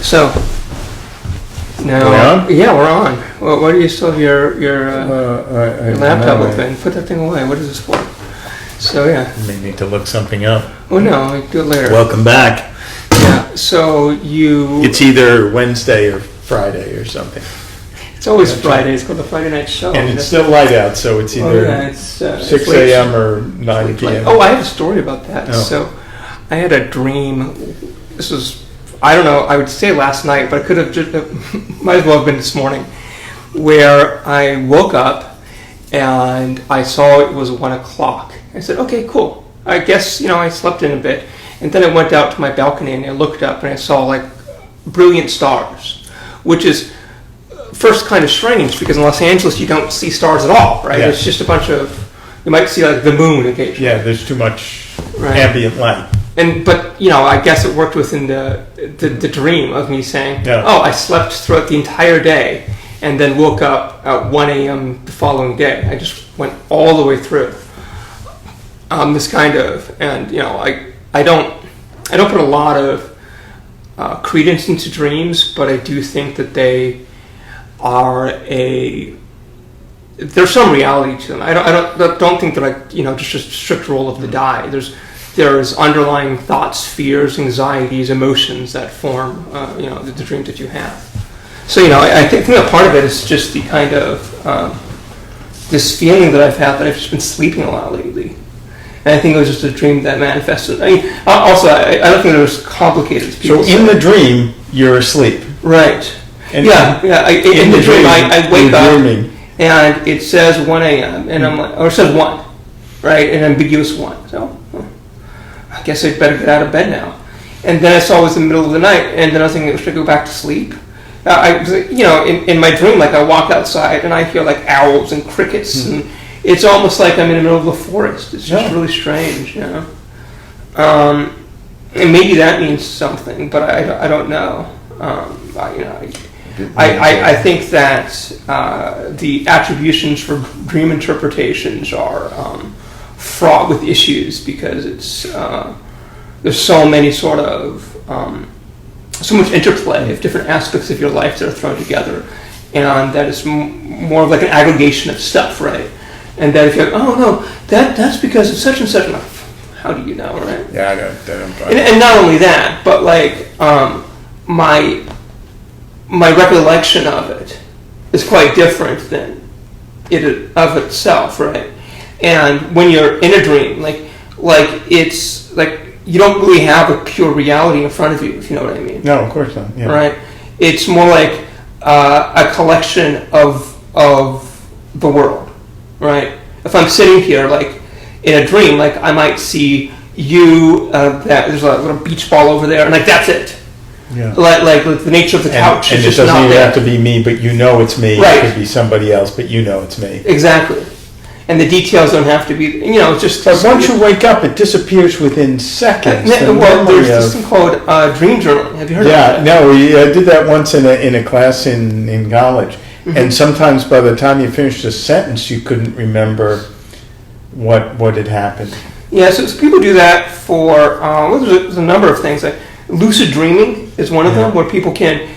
So now, we're on? Yeah, we're on. Well, why do you still have your laptop open? Put that thing away. What is this for? So yeah. You may need to look something up. Oh no, I do it later. Welcome back. Yeah. So you. It's either Wednesday or Friday or something. It's always Friday. It's called the Friday Night Show. And it's still light out, so it's either 6 a.m. or 9 p.m. Oh, I have a story about that. Oh. So I had a dream. This was, I don't know, I would say last night, but it could have just, might as well have been this morning, where I woke up and I saw it was 1 o'clock. I said, okay, cool. I guess, I slept in a bit. And then I went out to my balcony and I looked up and I saw like brilliant stars, which is first kind of strange because in Los Angeles you don't see stars at all, right? Yeah. It's just a bunch of, you might see like the moon occasionally. Yeah, there's too much ambient light. But I guess it worked within the dream of me saying, yeah. Oh, I slept throughout the entire day and then woke up at 1 a.m. the following day. I just went all the way through this kind of, and I don't put a lot of credence into dreams, but I do think that they are there's some reality to them. I don't think they're like just a strict roll of the die. There's underlying thoughts, fears, anxieties, emotions that form the dreams that you have. So I think that part of it is just the kind of this feeling that I've had that I've just been sleeping a lot lately. And I think it was just a dream that manifested. I mean, also, I don't think it was complicated. So in the dream, you're asleep. Right. And yeah. In the dream, I wake up dreaming. And it says 1 a.m. and I'm like, or it says 1, right? An ambiguous 1. So I guess I'd better get out of bed now. And then I saw it was the middle of the night, and then I was thinking, should I go back to sleep? In my dream, like I walk outside and I hear like owls and crickets and it's almost like I'm in the middle of the forest. It's just really strange, And maybe that means something, but I don't know. I think that the attributions for dream interpretations are fraught with issues because it's there's so many sort of so much interplay of different aspects of your life that are thrown together, and that is more of like an aggregation of stuff, right? And that if you're like, oh no, that's because it's such and such. Like, how do you know, right? Yeah, I don't. And not only that, but like my recollection of it is quite different than it of itself, right? And when you're in a dream, like it's like you don't really have a pure reality in front of you, if you know what I mean. No, of course not. Yeah. Right? It's more like a collection of the world, right? If I'm sitting here, like in a dream, like I might see you. That there's a little beach ball over there, and like that's it. Yeah. Like the nature of the couch and is it just doesn't not even there. have to be me, but it's me. Right. It could be somebody else, but it's me. Exactly. And the details don't have to be, it's just... But once you wake up, it disappears within seconds. Well, there's this thing called dream journaling. Have you heard of that? Yeah, no, I did that once in a class in college. Mm-hmm. And sometimes by the time you finished a sentence, you couldn't remember what had happened. Yeah, so people do that for, there's a number of things. Like lucid dreaming is one of them, where people can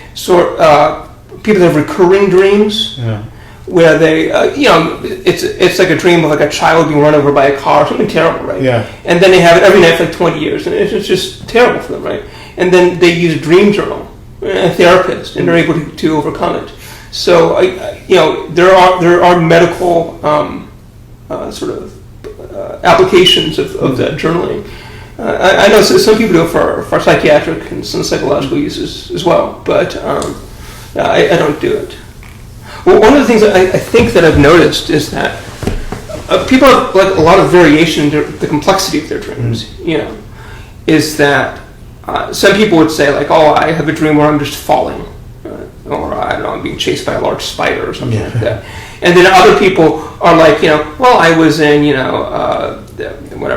people have recurring dreams. Yeah. Where they, it's like a dream of like a child being run over by a car, something terrible, right? Yeah. And then they have it every night for like 20 years, and it's just terrible for them, right? And then they use dream journal, a therapist, and they're able to overcome it. So, there are medical applications of that journaling. I know some people do it for psychiatric and some psychological uses as well, but I don't do it. Well, one of the things that I think that I've noticed is that people have like a lot of variation in the complexity of their dreams. Is that some people would say like, oh, I have a dream where I'm just falling, or I don't know, I'm being chased by a large spider or something like that. And then other people are like, well, I was in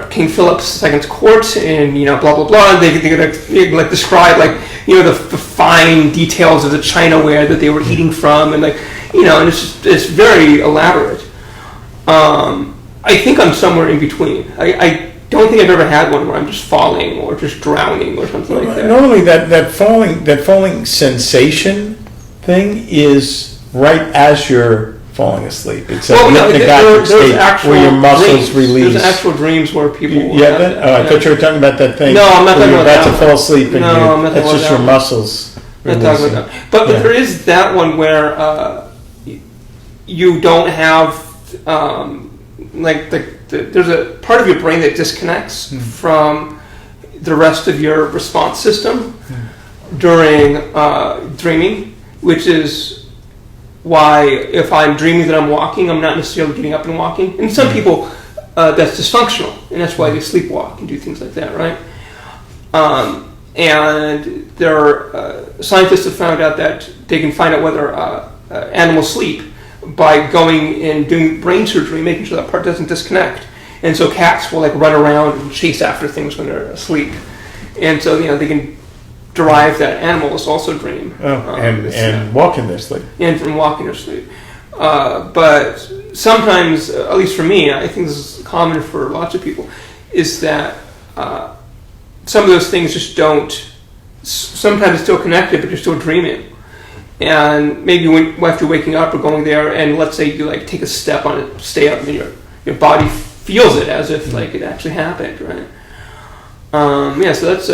King Philip II's court and blah blah blah. And they like describe like the fine details of the chinaware that they were eating from, and like. And it's very elaborate. I think I'm somewhere in between. I don't think I've ever had one where I'm just falling or just drowning or something like that. Normally, that falling sensation thing is right as you're falling asleep. It's a hypnagogic state where your muscles release. There's actual dreams where people. Yeah, that? Oh, I thought you were talking about that thing. No, I'm not talking about that. You're about to fall asleep, and I'm not that's just your muscles releasing. But there is that one where you don't have there's a part of your brain that disconnects from the rest of your response system during dreaming, which is why if I'm dreaming that I'm walking, I'm not necessarily getting up and walking. And some people, that's dysfunctional, and that's why they sleepwalk and do things like that, right? And there are scientists have found out that they can find out whether animals sleep by going and doing brain surgery, making sure that part doesn't disconnect. And so cats will run around and chase after things when they're asleep. And so they can derive that animals also dream. And walk in their sleep. And from walking in their sleep. But sometimes, at least for me, I think this is common for lots of people, is that some of those things just don't, sometimes it's still connected, but you're still dreaming. And maybe after waking up or going there, and let's say you take a step on it, stay up, and your body feels it as if it actually happened, right? So that's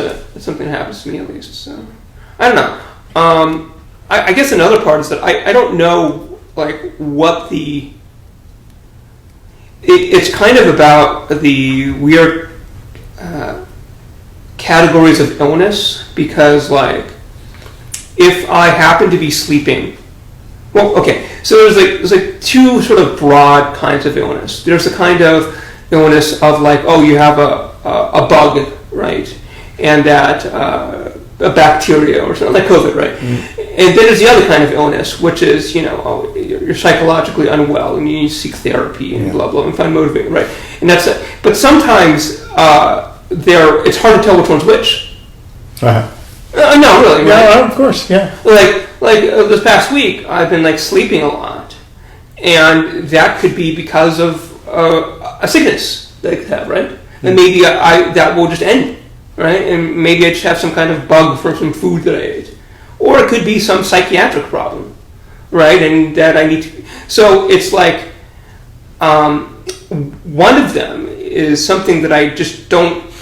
something that happens to me at least. So I don't know. I guess another part is that I don't know what it's kind of about the weird categories of illness, because if I happen to be sleeping, well, okay, so there's two sort of broad kinds of illness. There's the kind of illness of you have a bug, right, and that a bacteria or something like COVID, right, and then there's the other kind of illness, which is you're psychologically unwell and you need to seek therapy and blah blah and find motivating, right, and that's it. But sometimes it's hard to tell which one's which. No, really. Yeah, right? Of course, yeah. This past week, I've been sleeping a lot, and that could be because of a sickness that I could have, right? And maybe that will just end, right? And maybe I just have some kind of bug from some food that I ate, or it could be some psychiatric problem, right? And that I need to. So it's one of them is something that I just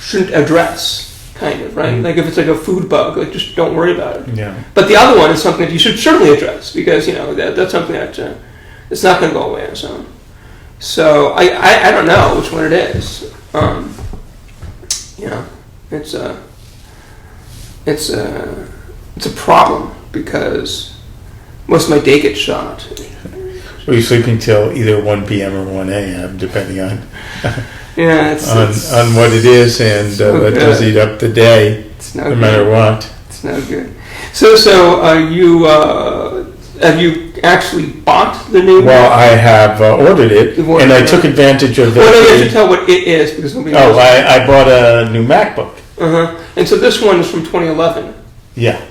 shouldn't address. Kind of, right? If it's a food bug, just don't worry about it. Yeah. But the other one is something that you should certainly address, because that's something that it's not going to go away. So I don't know which one it is. It's a problem, because most of my day gets shot. Were you sleeping till either 1 p.m. or 1 a.m., depending on on what it is, and that does eat up the day, no matter what. It's no good. So have you actually bought the new? Well, I have ordered it, and I took advantage of it. Well, you have to tell what it is, because nobody knows. I bought a new MacBook. And so this one is from 2011. Yeah.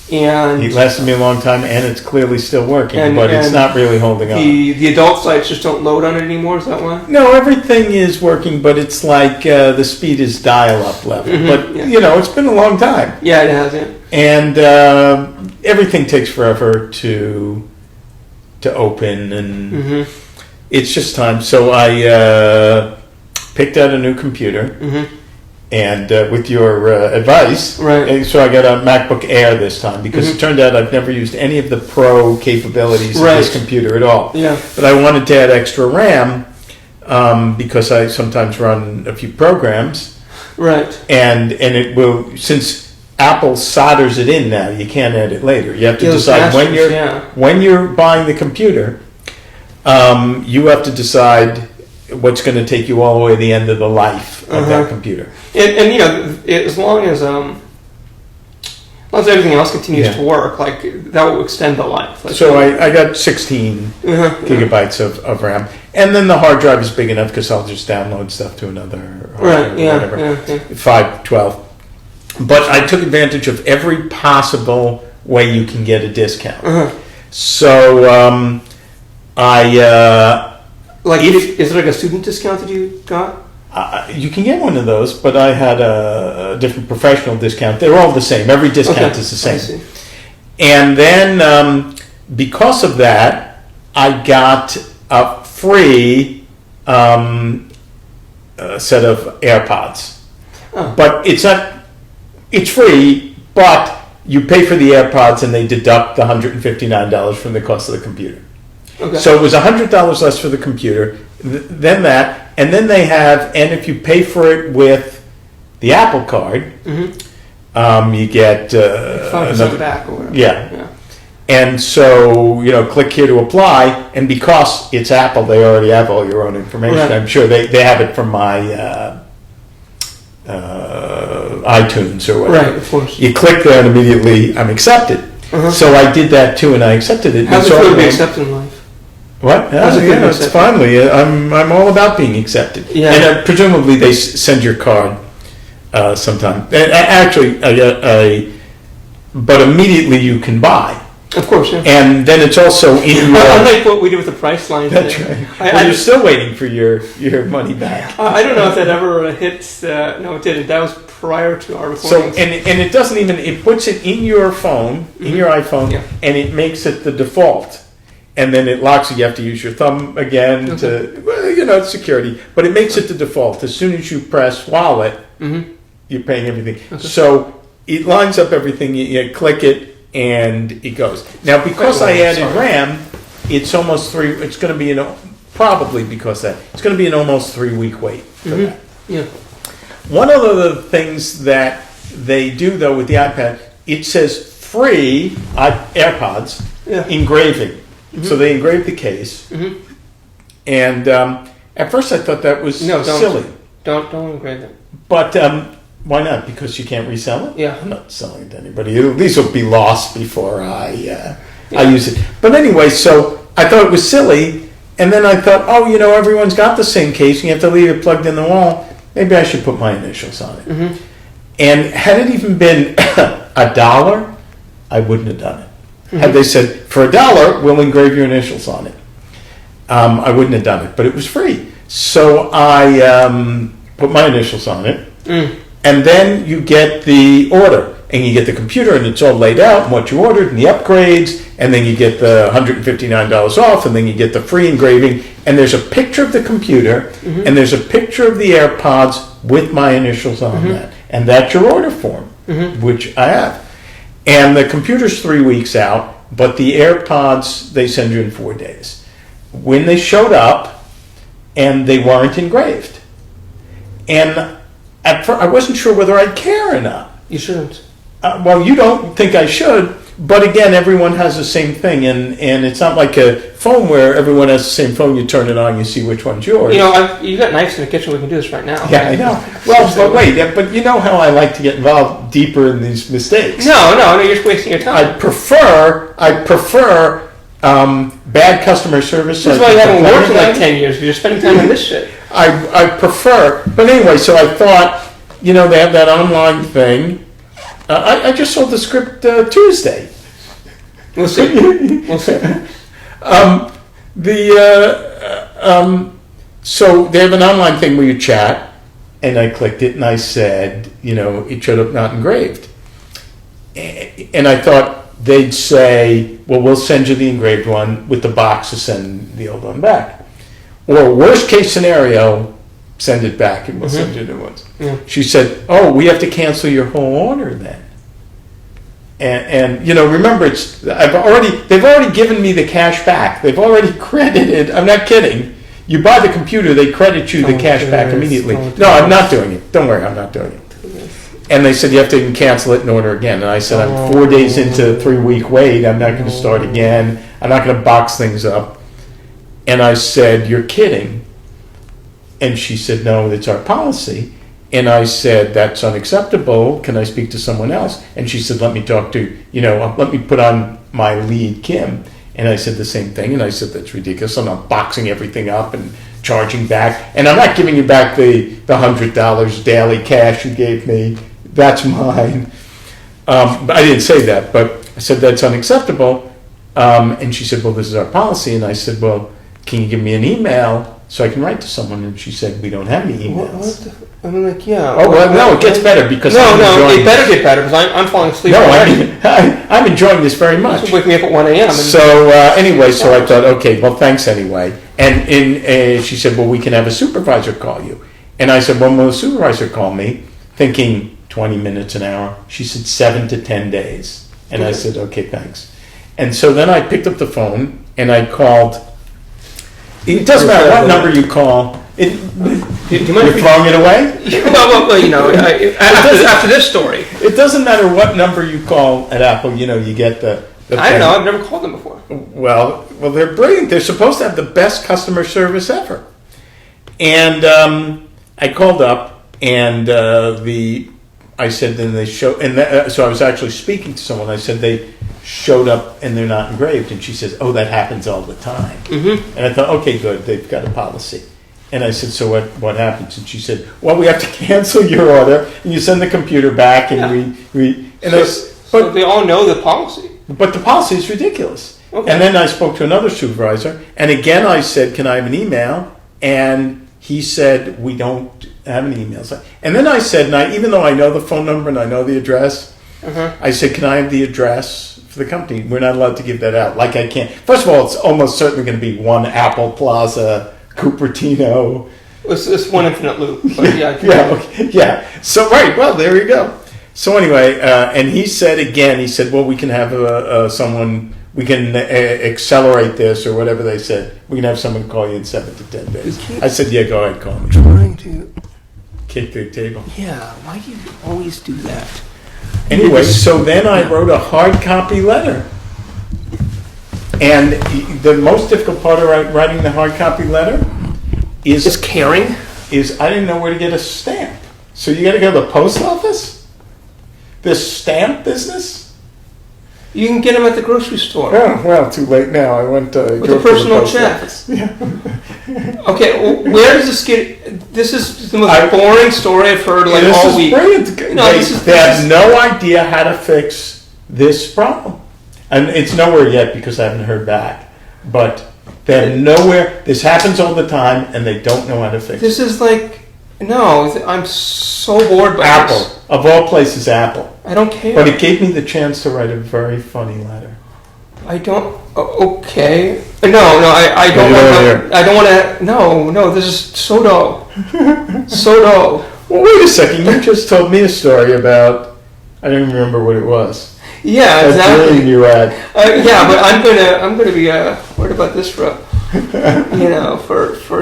And it lasted me a long time, and it's clearly still working, but it's not really holding on. The adult sites just don't load on it anymore, is that why? No, everything is working, but it's the speed is dial-up level. But, it's been a long time. Yeah, it has, yeah. And everything takes forever to open, and it's just time. So I picked out a new computer. And with your advice, right. So I got a MacBook Air this time, because it turned out I've never used any of the Pro capabilities of this computer at all. Yeah. But I wanted to add extra RAM because I sometimes run a few programs. Right. And it will, since Apple solders it in now, you can't add it later. You have to decide when you're buying the computer. You have to decide what's going to take you all the way to the end of the life of that computer. And as long as everything else continues to work, that will extend the life. So I got 16 gigabytes of RAM, and then the hard drive is big enough because I'll just download stuff to another hard drive, whatever. 512. But I took advantage of every possible way you can get a discount. So I. is it a student discount that you got? You can get one of those, but I had a different professional discount. They're all the same. Every discount is the same. I see. And then because of that, I got a free set of AirPods. Oh. But it's free, but you pay for the AirPods and they deduct the $159 from the cost of the computer. Okay. So it was $100 less for the computer, then that, and then they have, and if you pay for it with the Apple Card, you get 5% back or whatever. Yeah. And so, click here to apply, and because it's Apple, they already have all your own information. Right. I'm sure they have it from my iTunes or whatever. Right, of course. You click there and immediately I'm accepted. So I did that too, and I accepted it. How's it feel to be accepted in life? What? How's it feel to be It's accepted? finally. I'm all about being accepted. Yeah. And presumably they send your card sometime. And actually, but immediately you can buy. Of course, yeah. And then it's also in your... Unlike what we did with the Priceline. That's right. You're still waiting for your money back. I don't know if that ever hit. No, it didn't. That was prior to our recording. So and it doesn't even, it puts it in your phone, in your iPhone, and it makes it the default. And then it locks it. You have to use your thumb again to, it's security. But it makes it the default. As soon as you press wallet, you're paying everything. Okay. So it lines up everything. You click it, and it goes. Now, because I added RAM, it's almost it's going to be probably because that, it's going to be an almost 3-week wait for that. Yeah. One of the things that they do, though, with the iPad, it says free AirPods engraving. So they engraved the case. And at first I thought that was silly. Don't engrave it. But why not? Because you can't resell it? Yeah. I'm not selling it to anybody. At least it'll be lost before I use it. But anyway, so I thought it was silly. And then I thought, everyone's got the same case. You have to leave it plugged in the wall. Maybe I should put my initials on it. And had it even been $1, I wouldn't have done it. Had they said, for $1, we'll engrave your initials on it, I wouldn't have done it. But it was free. So I put my initials on it. And then you get the order. And you get the computer, and it's all laid out, and what you ordered, and the upgrades. And then you get the $159 off, and then you get the free engraving. And there's a picture of the computer, and there's a picture of the AirPods with my initials on that. And that's your order form, which I have. And the computer's 3 weeks out, but the AirPods, they send you in 4 days. When they showed up, and they weren't engraved. And at first, I wasn't sure whether I'd care or not. You shouldn't. Well, you don't think I should, but again, everyone has the same thing, and it's not like a phone where everyone has the same phone. You turn it on, you see which one's yours. You got knives in the kitchen. We can do this right now. Yeah, I know. Well, but wait, but you know how I like to get involved deeper in these mistakes. No, you're just wasting your time. I prefer bad customer service. This is why you haven't worked in like 10 years. You're spending time on this shit. I prefer, but anyway, so I thought, they have that online thing. I just sold the script Tuesday. We'll see. So they have an online thing where you chat, and I clicked it, and I said, it showed up not engraved. And I thought they'd say, well, we'll send you the engraved one with the box to send the old one back. Or worst case scenario, send it back and we'll send you new ones. Yeah. She said, oh, we have to cancel your whole order then. And remember, they've already given me the cash back. They've already credited, I'm not kidding. You buy the computer, they credit you the cash back immediately. No, I'm not doing it. Don't worry, I'm not doing it. And they said, you have to cancel it and order again. And I said, I'm 4 days into a 3-week wait. I'm not going to start again. I'm not going to box things up. And I said, you're kidding. And she said, no, it's our policy. And I said, that's unacceptable. Can I speak to someone else? And she said, let me talk to, let me put on my lead, Kim. And I said the same thing. And I said, that's ridiculous. I'm not boxing everything up and charging back. And I'm not giving you back the $100 daily cash you gave me. That's mine. But I didn't say that, but I said, that's unacceptable. And she said, well, this is our policy. And I said, well, can you give me an email so I can write to someone. And she said, we don't have any emails. I mean, like, yeah. Oh, well, no, it gets better because it better get better because I'm falling asleep. No, I'm enjoying this very much. This will wake me up at 1 a.m. So anyway, so I thought, okay, well, thanks anyway. And she said, well, we can have a supervisor call you. And I said, when will the supervisor call me? Thinking 20 minutes, an hour. She said 7 to 10 days. And I said, okay, thanks. And so then I picked up the phone and I called. It doesn't matter what number you call. You're throwing it away? Well, after this story. It doesn't matter what number you call at Apple, you get the I don't know, I've never called them before. Well, they're brilliant. They're supposed to have the best customer service ever. And I called up, and I said, then they showed, so I was actually speaking to someone. I said, they showed up and they're not engraved. And she says, oh, that happens all the time. Mm-hmm. And I thought, okay, good, they've got a policy. And I said, so what happens? And she said, well, we have to cancel your order, and you send the computer back, and so they all know the policy. But the policy is ridiculous. Okay. And then I spoke to another supervisor, and again I said, can I have an email? And he said, we don't have any emails. And then I said, even though I know the phone number and I know the address, I said, can I have the address for the company? We're not allowed to give that out. Like I can't. First of all, it's almost certainly going to be 1 Apple Plaza, Cupertino. It's one infinite loop. But yeah. So, right, well, there you go. So anyway, and he said, well, we can have someone, we can accelerate this or whatever they said. We can have someone call you in 7 to 10 days. I said, yeah, go ahead, call me. Trying to kick the table. Yeah, why do you always do that? Anyway, so then I wrote a hard copy letter. And the most difficult part of writing the hard copy letter is caring. I didn't know where to get a stamp. So you got to go to the post office? This stamp business? You can get them at the grocery store. Oh, well, too late now. I went to with a personal check. Yeah. Okay, where does this get? This is the most boring story I've heard all week. This is brilliant. They have no idea how to fix this problem. And it's nowhere yet because I haven't heard back. But they have nowhere. This happens all the time, and they don't know how to fix it. This is I'm so bored by Apple. this. Of all places, Apple. I don't care. But it gave me the chance to write a very funny letter. I don't. Okay. No. I don't want to. I don't want to. No. This is so dull. So dull. Well, wait a second. You just told me a story about. I don't even remember what it was. Yeah, exactly. Dream you had. Yeah, but I'm gonna be worried about this for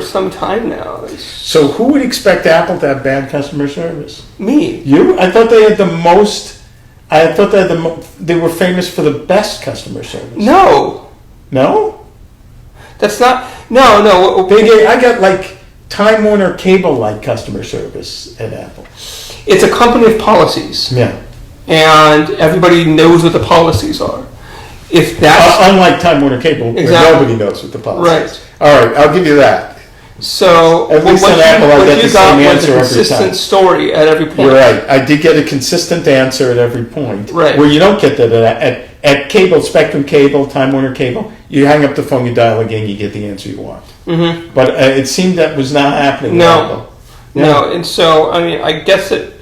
some time now. So who would expect Apple to have bad customer service? Me. You? I thought they had the most. I thought they were famous for the best customer service. No. No? That's not. No. I got like Time Warner Cable-like customer service at Apple. It's a company of policies. Yeah. And everybody knows what the policies are. If that's unlike Time Warner Cable, exactly. Where nobody knows what the policies are. Right. All right, I'll give you that. So at least on Apple, I get the same answer every time. Consistent story at every point. You're right. I did get a consistent answer at every point. Right. Where you don't get that at Cable, Spectrum Cable, Time Warner Cable. You hang up the phone, you dial again, you get the answer you want. Mm-hmm. But it seemed that was not happening. No. And so I guess that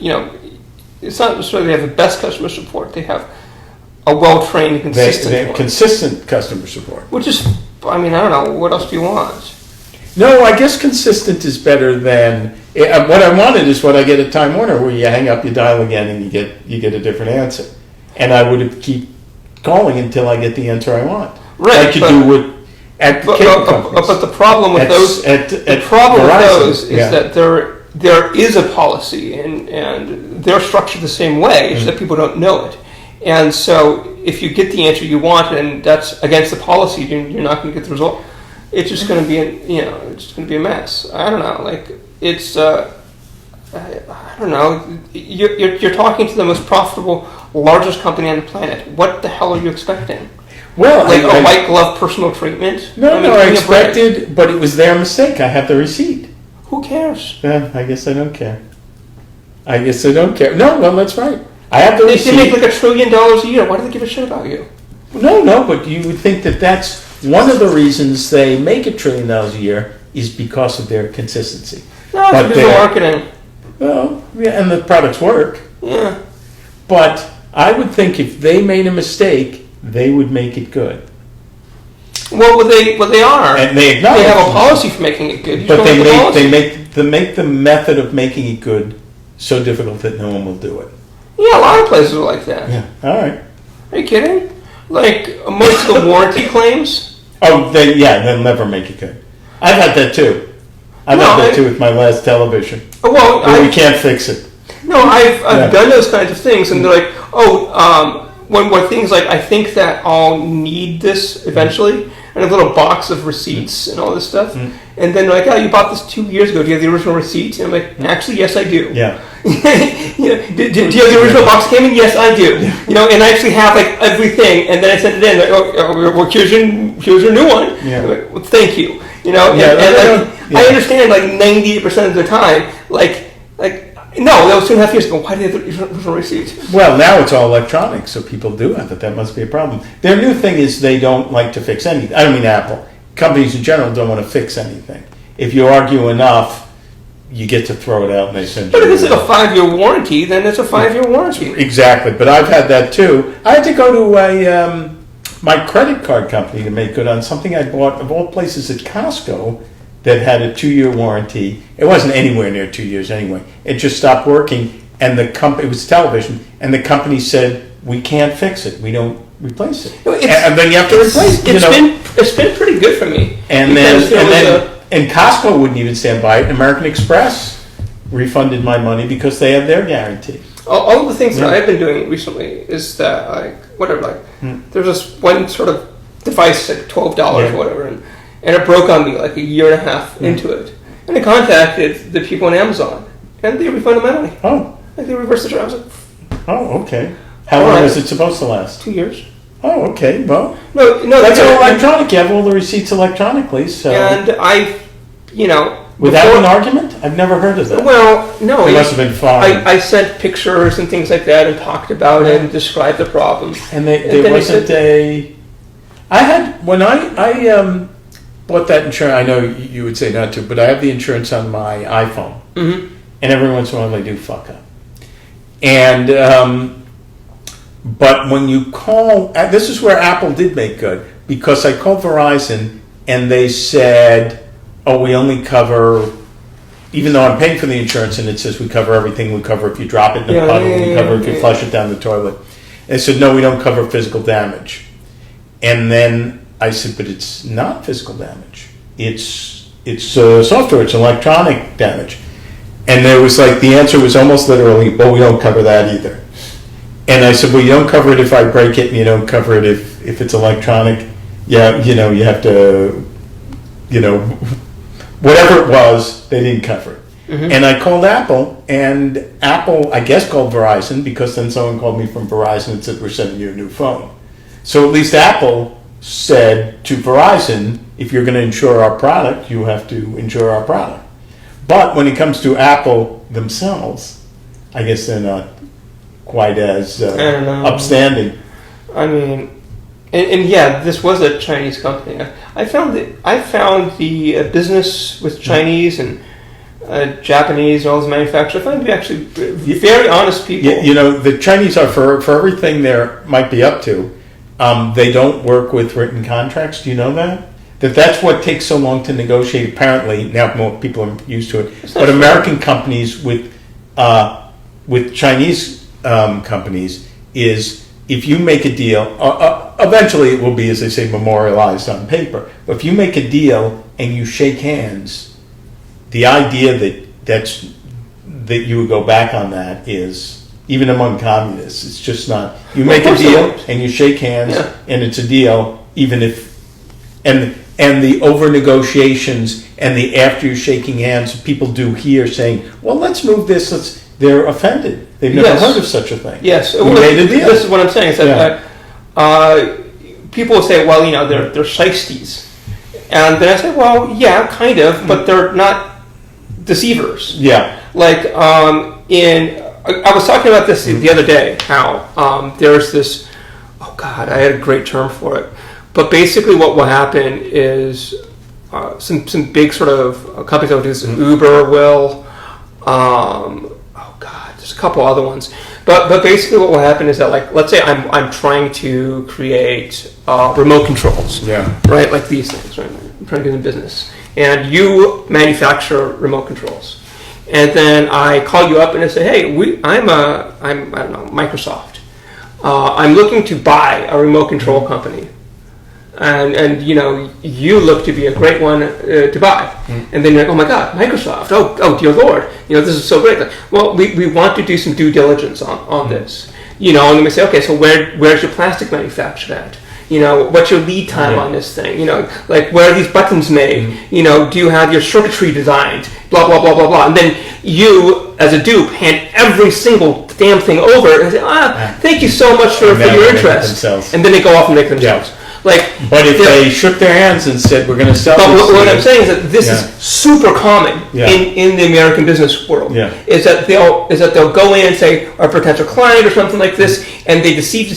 it's not necessarily they have the best customer support. They have a well-trained, consistent they have consistent customer support. Which is, I don't know, what else do you want? No, I guess consistent is better than... what I wanted is what I get at Time Warner, where you hang up, you dial again, and you get a different answer. And I would keep calling until I get the answer I want. Right. Like you do with at cable companies. But the problem with those... is that there is a policy, and they're structured the same way, so that people don't know it. And so if you get the answer you want, and that's against the policy, you're not going to get the result. It's just going to be it's going to be a mess. I don't know. I don't know. You're talking to the most profitable, largest company on the planet. What the hell are you expecting? Well, a white glove personal treatment? No, I expected, but it was their mistake. I have the receipt. Who cares? Yeah, I guess I don't care. No, well, that's right. I have the receipt. They make like $1 trillion a year. Why do they give a shit about you? No, but you would think that that's one of the reasons they make $1 trillion a year is because of their consistency. No, it's because of marketing. Well, yeah, and the products work. Yeah. But I would think if they made a mistake, they would make it good. Well, they are. And they acknowledge. They have a policy for making it good. But they make the method of making it good so difficult that no one will do it. Yeah, a lot of places are like that. Yeah. All right. Are you kidding? Like most of the warranty claims. Oh, they'll never make it good. I've had that too. I've had that too with my last television. Well, we can't fix it. No, I've done those kinds of things, and they're like, when things like, I think that I'll need this eventually, and a little box of receipts and all this stuff, and then they're like, oh, you bought this 2 years ago. Do you have the original receipt? And I'm like, actually, yes, I do. Yeah. Do you have the original box came in? Yes, I do. And I actually have like everything, and then I sent it in. Like, well, here's your new one. Yeah. Like, well, thank you. I understand like 98% of the time, no, that was 2.5 years ago. Why did they have the original receipt? Well, now it's all electronic, so people do have it. That must be a problem. Their new thing is they don't like to fix anything. I don't mean Apple. Companies in general don't want to fix anything. If you argue enough, you get to throw it out and they send you. But if it's like a 5-year warranty, then it's a 5-year warranty. Exactly. But I've had that too. I had to go to my credit card company to make good on something I bought, of all places, at Costco, that had a 2-year warranty. It wasn't anywhere near 2 years anyway. It just stopped working, and it was television, and the company said, we can't fix it. We don't replace it. And then you have to replace it. It's been pretty good for me. And Costco wouldn't even stand by it. American Express refunded my money because they have their guarantee. All of the things that I've been doing recently is that, there's this one sort of device, like $12 or whatever, and it broke on me like a year and a half into it. And I contacted the people on Amazon, and they refunded my money. Oh. Like they reversed the charge. I was like, oh, okay. How long is it supposed to last? 2 years. Oh, okay. Well, no, that's all electronic. You have all the receipts electronically. So. And without an argument? I've never heard of that. Well, no. It must have been fine. I sent pictures and things like that and talked about it and described the problem. And there wasn't when I bought that insurance, I know you would say not to, but I have the insurance on my iPhone. Mm-hmm. And every once in a while they do fuck up. And, but when you call, this is where Apple did make good, because I called Verizon and they said, oh, we only cover, even though I'm paying for the insurance and it says we cover everything, we cover if you drop it in a puddle, we cover if you flush it down the toilet. And they said, no, we don't cover physical damage. And then I said, but it's not physical damage. It's software, it's electronic damage. And there was the answer was almost literally, well, we don't cover that either. And I said, well, you don't cover it if I break it, and you don't cover it if it's electronic. Yeah, you have to, whatever it was, they didn't cover it. Mm-hmm. And I called Apple, and Apple, I guess, called Verizon, because then someone called me from Verizon and said, we're sending you a new phone. So at least Apple said to Verizon, if you're going to insure our product, you have to insure our product. But when it comes to Apple themselves, I guess they're not quite as upstanding. I mean, and this was a Chinese company. I found the business with Chinese and Japanese and all those manufacturers. I find to be actually very honest people. The Chinese are for everything they might be up to. They don't work with written contracts. Do you know that? That's what takes so long to negotiate. Apparently, now more people are used to it. But American companies with Chinese companies is, if you make a deal, eventually it will be, as they say, memorialized on paper. But if you make a deal and you shake hands, the idea that you would go back on that is, even among communists, it's just not. You make a deal and you shake hands, and it's a deal, even if and the over negotiations and the after you're shaking hands, people do here saying, well, let's move this. They're offended. They've never heard of such a thing. Yes, we made a deal. This is what I'm saying. Is that, people will say, well, they're shisties, and then I say, well, yeah, kind of, but they're not deceivers. Yeah, I was talking about this the other day, how there's this, I had a great term for it. But basically what will happen is some big sort of companies that will do this. Uber will. Oh God, there's a couple other ones. But basically, what will happen is that, like, let's say I'm trying to create remote controls. Yeah. Right, like these things. Right, I'm trying to do in business, and you manufacture remote controls. And then I call you up and I say, hey, I don't know, Microsoft. I'm looking to buy a remote control company. And you look to be a great one to buy. And then you're like, oh my God, Microsoft. Oh dear Lord. This is so great. Well, we want to do some due diligence on this. And then we say, okay, so where's your plastic manufactured at? What's your lead time on this thing? Like, where are these buttons made? Do you have your circuitry designed? Blah, blah, blah, blah, blah. And then you, as a dupe, hand every single damn thing over and say, thank you so much for your interest. And then they go off and make themselves. Yeah. But if they shook their hands and said, we're going to sell this. But what I'm saying is that this is super common in the American business world. Yeah. Is that they'll go in and say, our potential client or something like this, and they deceive.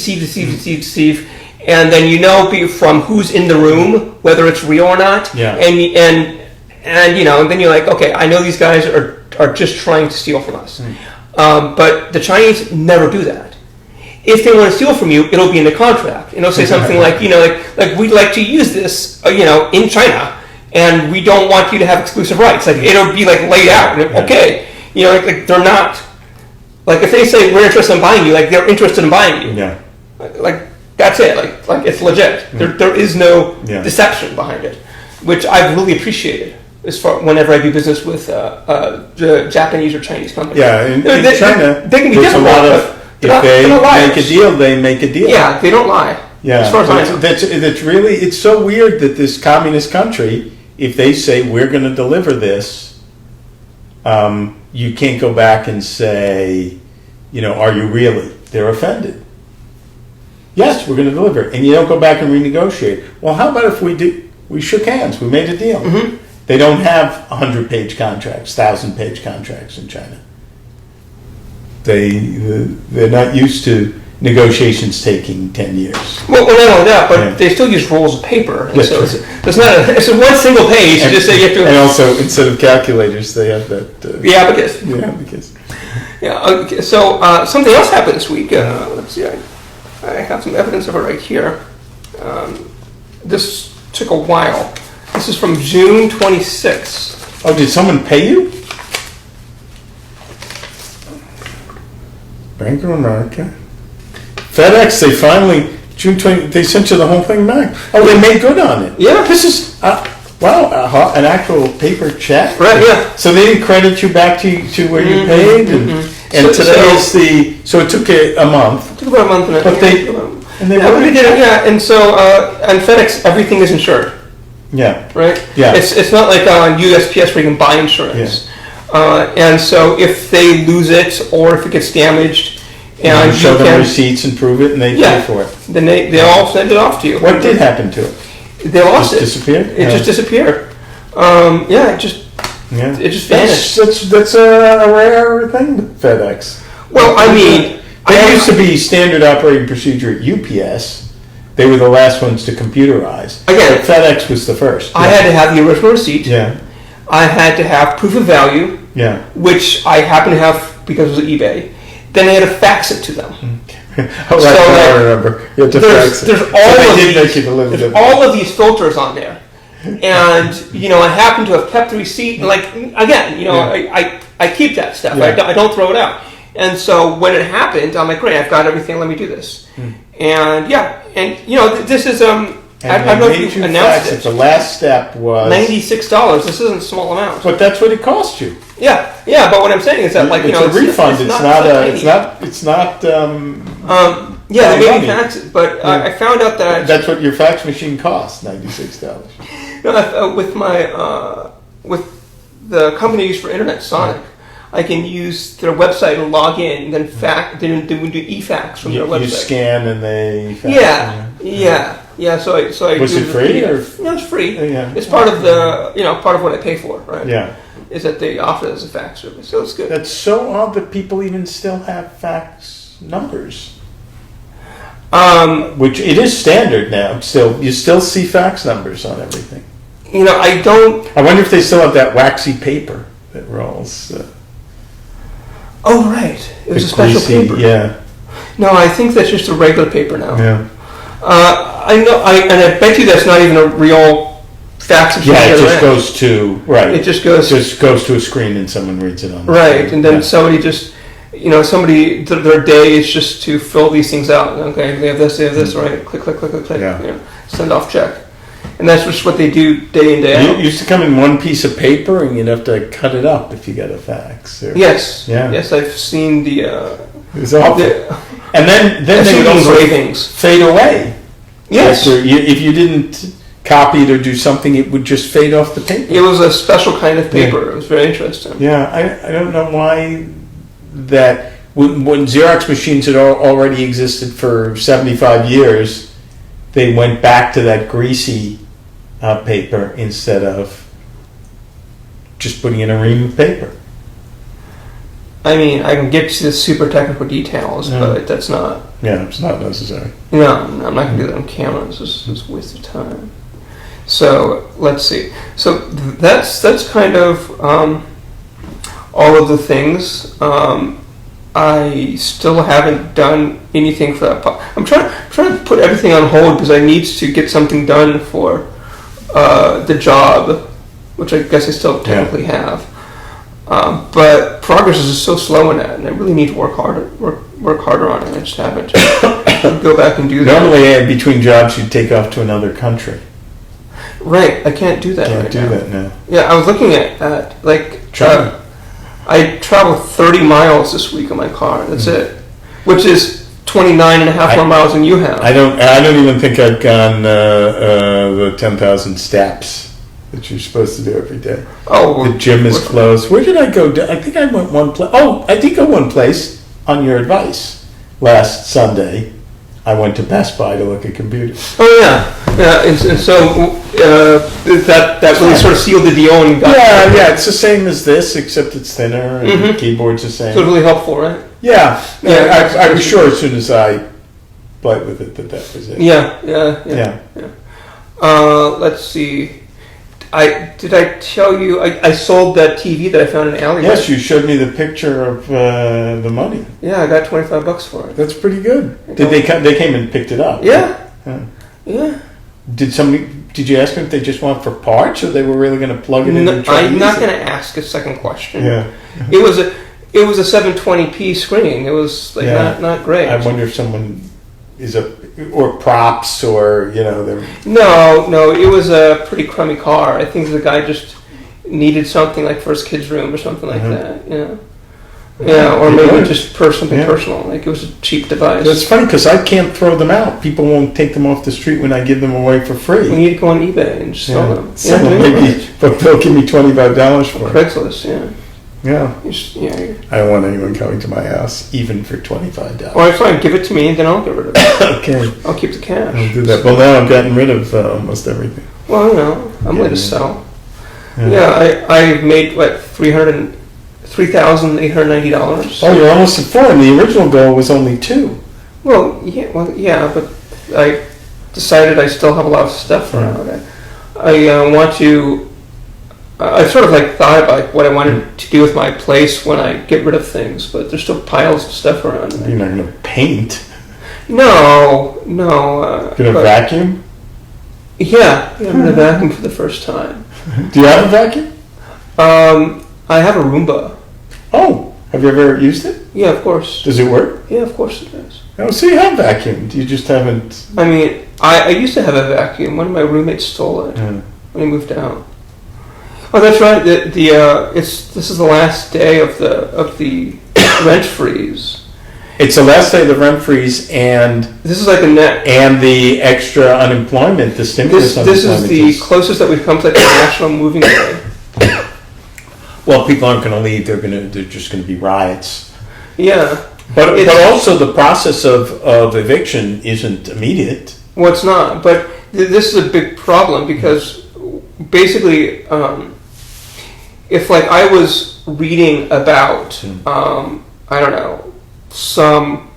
And then from who's in the room, whether it's real or not. Yeah. And then you're like, okay, I know these guys are just trying to steal from us. But the Chinese never do that. If they want to steal from you, it'll be in the contract. It'll say something like, like we'd like to use this, in China, and we don't want you to have exclusive rights. Like, it'll be like laid out. Okay, like they're not. Like, if they say we're interested in buying you, like they're interested in buying you. Yeah. Like that's it. Like it's legit. There is no deception behind it, which I've really appreciated as far whenever I do business with the Japanese or Chinese companies. Yeah, in China, they can be there's difficult, a lot of. If they make a deal, they make a deal. Yeah, they don't lie. Yeah, as far as I know. That's really, it's so weird that this communist country, if they say we're going to deliver this, you can't go back and say, are you really? They're offended. Yes, we're going to deliver, and you don't go back and renegotiate. Well, how about if we shook hands, we made a deal. Mm-hmm. They don't have 100-page contracts, 1,000-page contracts in China. They're not used to negotiations taking 10 years. Well, not only that, but they still use rolls of paper. And so it's one single page. And, just say you have to. And also, instead of calculators, they have that. The abacus. The abacus. Yeah. Okay. So something else happened this week. Let's see. I have some evidence of it right here. This took a while. This is from June 26th. Oh, did someone pay you? Bank of America. FedEx, they finally, June 20, they sent you the whole thing back. Oh, they made good on it. Yeah. This is, an actual paper check? Right, yeah. So they didn't credit you back to where you paid? And today is so it took a month. It took about a month and a half. But they did it, yeah. And so, on FedEx, everything is insured. Yeah. Right? Yeah. It's not like on USPS where you can buy insurance. Yeah. And so if they lose it or if it gets damaged, and you show them receipts and prove it, and they pay for it. Then they all send it off to you. What did happen to it? They lost it. Disappeared? It just disappeared. It just vanished. That's a rare thing with FedEx. Well, I mean, there used to be standard operating procedure at UPS. They were the last ones to computerize. Again, but FedEx was the first. I had to have the original receipt. Yeah. I had to have proof of value. Yeah. Which I happen to have because it was eBay. Then I had to fax it to them. I remember. You had to fax it. There's all of these filters on there. And, I happen to have kept the receipt. And I keep that stuff. Yeah. I don't throw it out. And so when it happened, I'm like, great, I've got everything. Let me do this. And, this is... I don't know if you announced it. The last step was $96. This isn't a small amount. But that's what it cost you. Yeah. But what I'm saying is that, it's a refund. It's not. They made me tax it, but I found out that that's what your fax machine costs, $96. No, with the company I use for internet, Sonic, I can use their website and log in, and then do e-fax from their website. You scan and they fax. Yeah. So I was it free or? No, it's free. It's part of the part of what I pay for, right? Yeah. Is that they offer it as a fax service, so it's good. That's so odd that people even still have fax numbers. Which it is standard now. Still, you still see fax numbers on everything. I don't. I wonder if they still have that waxy paper that rolls. Oh, right. It was a special greasy, paper. Yeah. No, I think that's just a regular paper now. Yeah. I know, and I bet you that's not even a real fax machine. Yeah, it just goes to It just goes to a screen and someone reads it on. Right, and then somebody just, their day is just to fill these things out. Okay, they have this, right? Click, click, click, click, click. Yeah. Send off check, and that's just what they do day in, day out. It used to come in one piece of paper, and you'd have to cut it up if you got a fax. Yes. Yeah. Yes, I've seen the. It was awful. And then they would also fade away. Yes. If you didn't copy it or do something, it would just fade off the paper. It was a special kind of paper. Yeah. It was very interesting. Yeah, I don't know why that when Xerox machines had already existed for 75 years, they went back to that greasy paper instead of just putting in a ream of paper. I mean, I can get to the super technical details, but that's not... Yeah, it's not necessary. No, I'm not going to do that on camera. It's just a waste of time. So, let's see. So, that's kind of all of the things. I still haven't done anything for that. I'm trying to put everything on hold because I need to get something done for the job, which I guess I still technically have. But progress is so slow in that, and I really need to work harder on it. I just haven't. Go back and do that. Normally, between jobs, you'd take off to another country. Right, I can't do that. Can't do that now. Yeah, I was looking at like travel. I traveled 30 miles this week in my car. That's it, which is 29 and a half more miles than you have. I don't even think I've gone the 10,000 steps that you're supposed to do every day. Oh, the gym is closed. Where did I go? I think I went one place. Oh, I did go one place on your advice. Last Sunday, I went to Best Buy to look at computers. Oh yeah. And so that really sort of sealed the deal. And yeah, it's the same as this, except it's thinner and the keyboard's the same. So it's really helpful, right? Yeah. I was sure as soon as I played with it that was it. Yeah. Let's see. Did I tell you I sold that TV that I found in an alleyway? Yes, you showed me the picture of the money. Yeah, I got $25 for it. That's pretty good. Did they came and picked it up? Yeah. Huh? Yeah. Did you ask them if they just want for parts, or they were really going to plug it in? And try I'm not going to ask a second question. Yeah. It was a 720p screen. It was not great. I wonder if someone or props or they're... No, it was a pretty crummy car. I think the guy just needed something like for his kid's room or something like that. Yeah, or maybe just something personal. Like it was a cheap device. That's funny because I can't throw them out. People won't take them off the street when I give them away for free. We need to go on eBay and just sell them. But they'll give me $25 for it. Craigslist, yeah. I don't want anyone coming to my house, even for $25. Well, fine. Give it to me, and then I'll get rid of it. Okay. I'll keep the cash. I'll do that. Well, now I've gotten rid of almost everything. Well, I'm going to sell. Yeah, I made $3,890. Oh, you're almost at 4, and the original goal was only 2. Well, yeah, but I decided I still have a lot of stuff around. I want to. I sort of thought about what I wanted to do with my place when I get rid of things, but there's still piles of stuff around. You're not going to paint? No. Going to vacuum? Yeah, I'm going to vacuum for the first time. Do you have a vacuum? I have a Roomba. Oh, have you ever used it? Yeah, of course. Does it work? Yeah, of course it does. Oh, so you have vacuumed. You just haven't... I mean, I used to have a vacuum. One of my roommates stole it when he moved out. Oh, that's right. This is the last day of the rent freeze. It's the last day of the rent freeze, and this is like a net and the extra unemployment, the stimulus. This is the closest that we've come to a national moving day. Well, people aren't going to leave. They're just going to be riots. Yeah, but also the process of eviction isn't immediate. Well, it's not. But this is a big problem because basically, if I was reading about I don't know, some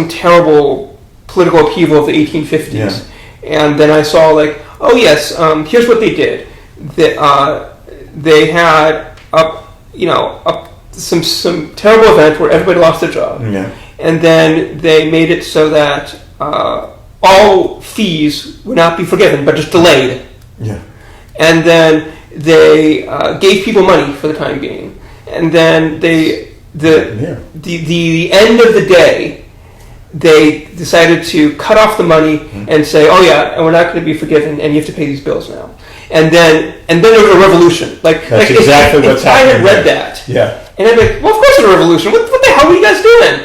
terrible political upheaval of the 1850s, and then I saw oh yes, here's what they did. They had some terrible event where everybody lost their job, and then they made it so that all fees would not be forgiven, but just delayed. Yeah. And then they gave people money for the time being, and then the end of the day, they decided to cut off the money and say, "Oh yeah, and we're not going to be forgiven, and you have to pay these bills now." And then there was a revolution. That's exactly what's happening. I had read that, and I'm like, "Well, of course, it's a revolution. What the hell are you guys doing?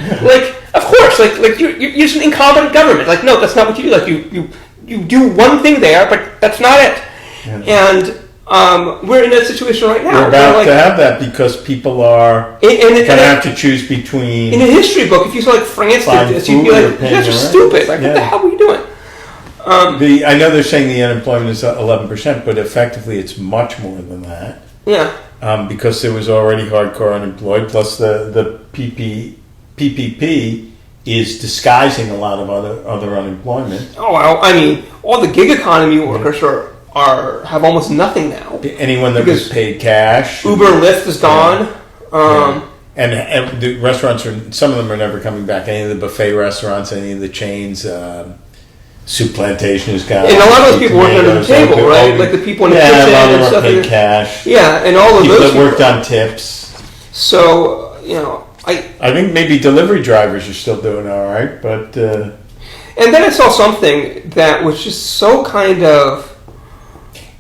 Of course, you're just an incompetent government. No, that's not what you do. You do one thing there, but that's not it." Yeah. And we're in that situation right now. We're about to have that because people are going to have to choose between. In a history book, if you saw France did this, you'd be like, "You guys are stupid. What the hell were you doing?" I know they're saying the unemployment is 11%, but effectively it's much more than that. Yeah. Because there was already hardcore unemployed, plus the PPP is disguising a lot of other unemployment. Oh well, I mean, all the gig economy workers have almost nothing now. Anyone that was paid cash. Uber and Lyft is gone. And the restaurants some of them are never coming back. Any of the buffet restaurants, any of the chains. Soup Plantation is gone. And a lot of those people work under the table, right? Like the people in the kitchen and stuff. Paid cash. Yeah, and all of people those that worked on tips. So I think maybe delivery drivers are still doing all right, but. And then I saw something that was just so kind of.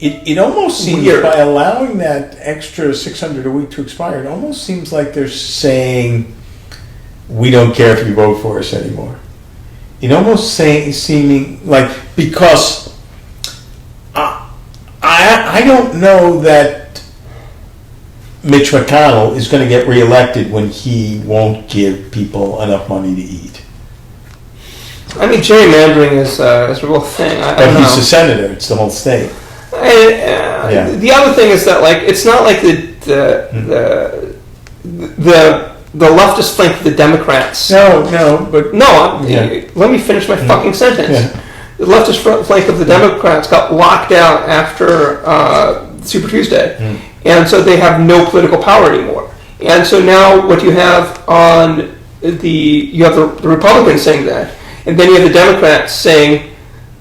It almost seems weird. By allowing that extra $600 a week to expire, it almost seems like they're saying, "We don't care if you vote for us anymore." It almost seeming like because I don't know that Mitch McConnell is going to get reelected when he won't give people enough money to eat. I mean, gerrymandering is a real thing. But he's a senator; it's the whole state. The other thing is that it's not like the leftist flank of the Democrats. Let me finish my fucking sentence. Yeah. The leftist flank of the Democrats got locked out after Super Tuesday, and so they have no political power anymore. And so now what you have you have the Republicans saying that, and then you have the Democrats saying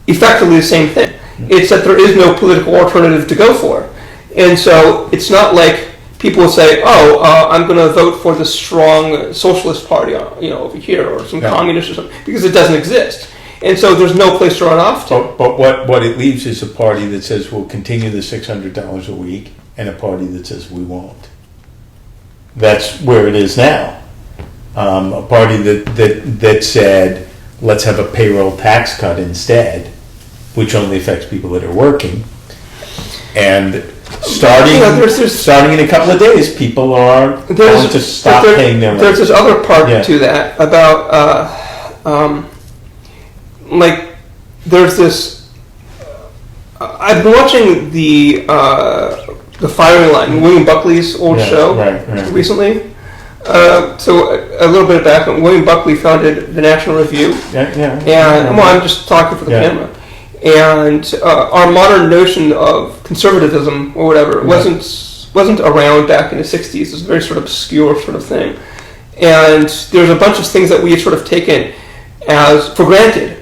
effectively the same thing. It's that there is no political alternative to go for, and so it's not like people will say, I'm going to vote for the strong socialist party, over here, or some communist or something, because it doesn't exist. And so there's no place to run off to. But what it leaves is a party that says we'll continue the $600 a week, and a party that says we won't. That's where it is now. A party that said, let's have a payroll tax cut instead, which only affects people that are working. And starting in a couple of days, people are going to stop paying their rent. There's this other part to that about, there's this. I've been watching the Firing Line, William Buckley's old show, recently. So a little bit of background. William Buckley founded the National Review, and I'm just talking for the camera. And our modern notion of conservatism or whatever wasn't around back in the 60s. It was a very sort of obscure sort of thing. And there's a bunch of things that we had sort of taken as for granted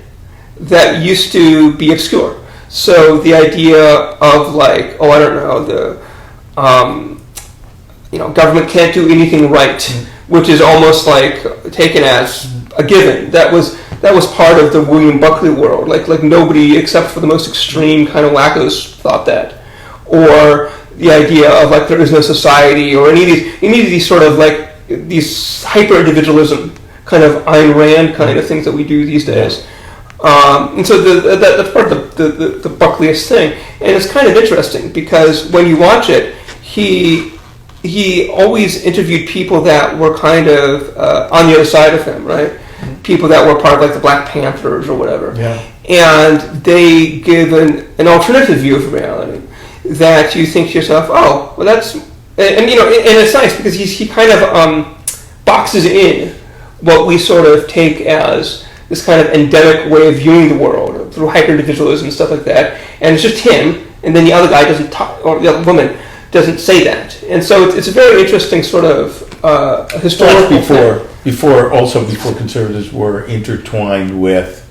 that used to be obscure. So the idea of government can't do anything right, which is almost like taken as a given. That was part of the William Buckley world. Like nobody except for the most extreme kind of wackos thought that. Or the idea of there is no society, or any of these sort of these hyper individualism kind of Ayn Rand kind of things that we do these days. And so that's part of the Buckleyist thing. And it's kind of interesting because when you watch it, he always interviewed people that were kind of on the other side of him, right? People that were part of the Black Panthers or whatever. Yeah. And they give an alternative view of reality that you think to yourself, oh, well that's... And it's nice because he kind of boxes in what we sort of take as this kind of endemic way of viewing the world, through hyper-individualism and stuff like that, and it's just him, and then the other guy doesn't talk, or the other woman doesn't say that. And so it's a very interesting sort of historical before conservatives were intertwined with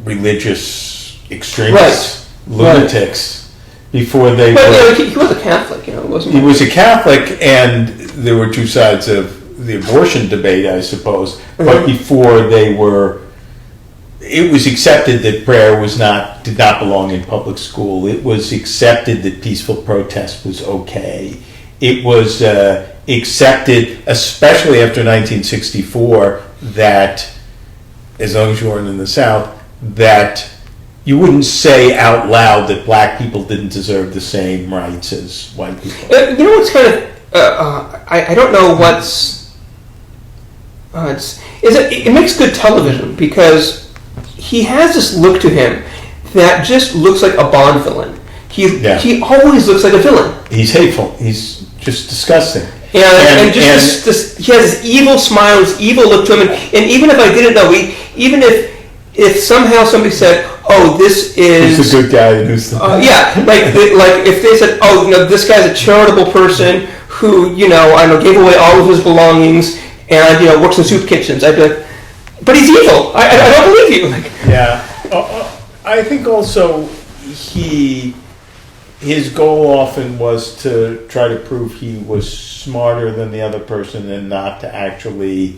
religious extremists, lunatics. Before they But he was a Catholic, wasn't he? He was a Catholic, and there were two sides of the abortion debate, I suppose. Mm-hmm. But before it was accepted that prayer did not belong in public school. It was accepted that peaceful protest was okay. It was accepted, especially after 1964, that as long as you weren't in the South, that you wouldn't say out loud that black people didn't deserve the same rights as white people. What's kind of I don't know what's it makes good television because he has this look to him that just looks like a Bond villain. He always looks like a villain. He's hateful. He's just disgusting. And he has this evil smile, this evil look to him. And even if I didn't know, even if somehow somebody said, "Oh, this is he's a good guy," who's like if they said, "Oh, this guy's a charitable person who I don't know gave away all of his belongings and works in soup kitchens," I'd be like, "But he's evil. I don't believe you." I think also his goal often was to try to prove he was smarter than the other person and not to actually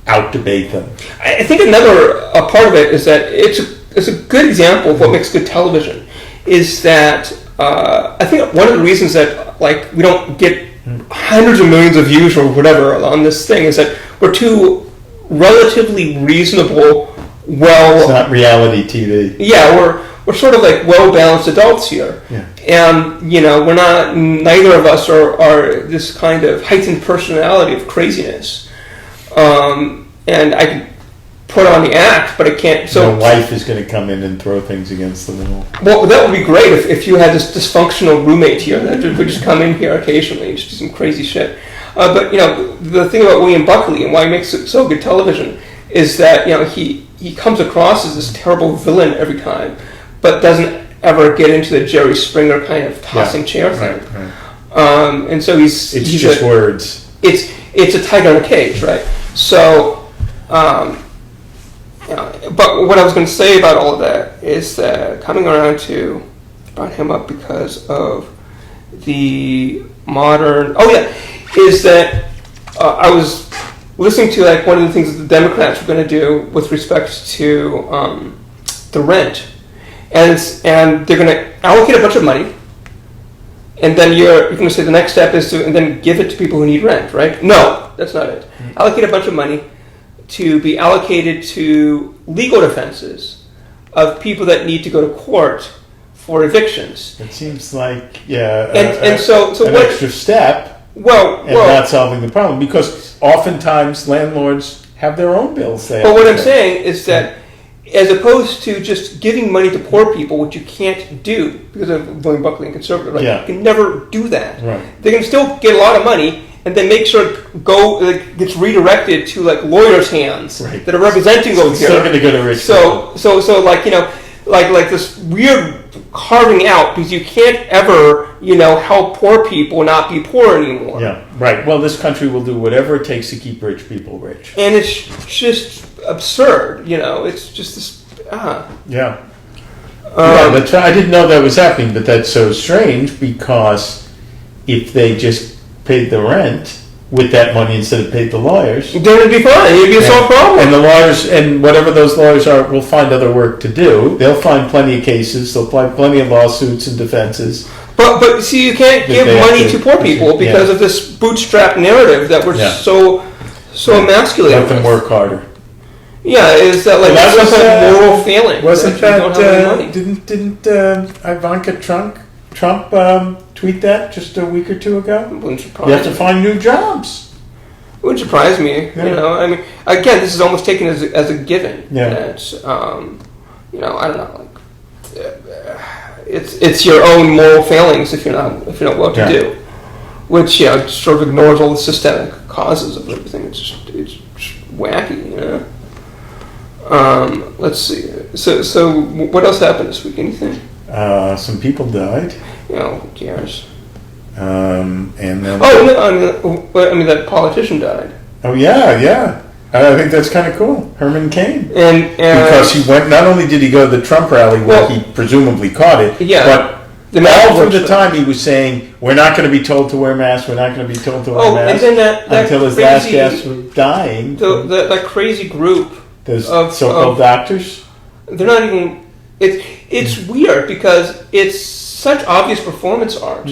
out-debate them. I think another part of it is that it's a good example of what makes good television is that I think one of the reasons that we don't get hundreds of millions of views or whatever on this thing is that we're two relatively reasonable, it's not reality TV. Yeah, we're sort of like well-balanced adults here. Yeah. And, we're not, neither of us are this kind of heightened personality of craziness. And I can put on the act, but I can't. So my wife is going to come in and throw things against the wall. Well, that would be great if you had this dysfunctional roommate here that would just come in here occasionally and just do some crazy shit. But the thing about William Buckley and why he makes it so good television is that he comes across as this terrible villain every time, but doesn't ever get into the Jerry Springer kind of tossing chair thing. Right. And so he's just words. It's a tiger in a cage, right? So. But what I was going to say about all of that is that coming around to brought him up because of the modern. Is that I was listening to one of the things that the Democrats were going to do with respect to the rent, and they're going to allocate a bunch of money, and then you're going to say the next step is to and then give it to people who need rent, right? No, that's not it. Mm-hmm. Allocate a bunch of money to be allocated to legal defenses of people that need to go to court for evictions. It seems like an extra step. Well, not solving the problem because oftentimes landlords have their own bills. But what I'm saying is that as opposed to just giving money to poor people, which you can't do because of William Buckley and conservative, right? You can never do that. Right. They can still get a lot of money. And then make sure it gets redirected to lawyers' hands that are representing those here. Still going to go to rich people. So like this weird carving out because you can't ever help poor people not be poor anymore. Yeah, right. Well, this country will do whatever it takes to keep rich people rich. And it's just absurd. It's just this. Yeah. But I didn't know that was happening, but that's so strange because if they just paid the rent with that money instead of paid the lawyers, then it'd be fine. It'd be a solved problem. And the lawyers, and whatever those lawyers are, will find other work to do. They'll find plenty of cases. They'll find plenty of lawsuits and defenses. But see, you can't give money to poor people because of this bootstrap narrative that we're so emasculated. Let them work harder. Yeah, is that that's some kind of moral failing? Wasn't that didn't Ivanka Trump tweet that just a week or two ago? Wouldn't surprise you have to find new jobs. Wouldn't surprise me. I mean, again, this is almost taken as a given. Yeah. That, I don't know. It's your own moral failings if you know what to do, which sort of ignores all the systemic causes of everything. It's just wacky. Let's see. So what else happened this week? Anything? Some people died. Who cares? And then I mean that politician died. Oh yeah. I think that's kind of cool. Herman Cain. And because he went. Not only did he go to the Trump rally where he presumably caught it, but all through the time he was saying, "We're not going to be told to wear masks. We're not going to be told to wear masks." And then until his last gasp was dying. That crazy group of so-called doctors. They're not even. It's weird because it's such obvious performance art